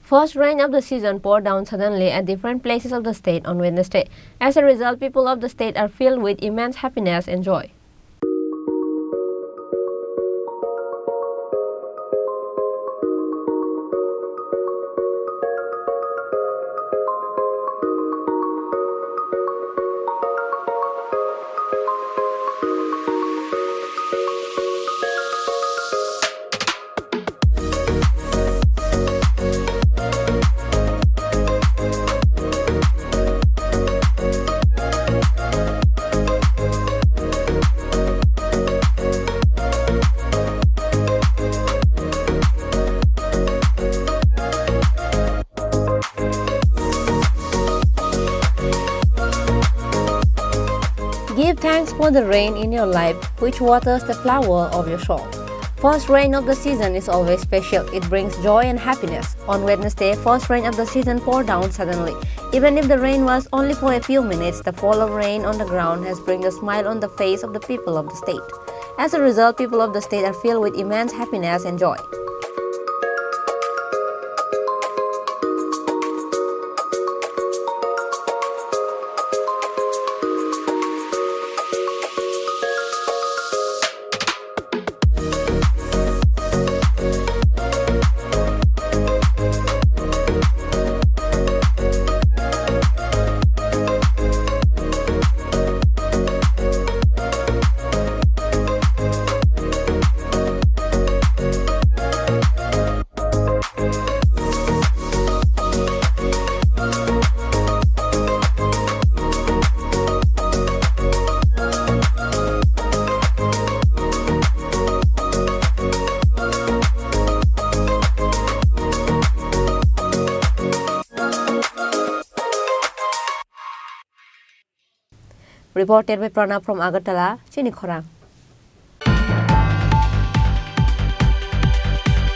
First rain of the season poured down suddenly at different places of the state on Wednesday. As a result, people of the state are filled with immense happiness and joy. Give thanks for the rain in your life, which waters the flower of your soul. First rain of the season is always special. It brings joy and happiness. On Wednesday, first rain of the season poured down suddenly. Even if the rain was only for a few minutes, the fall of rain on the ground has brought a smile on the face of the people of the state. As a result, people of the state are filled with immense happiness and joy. Reported by Pranav from Agartala, Chini Khorang.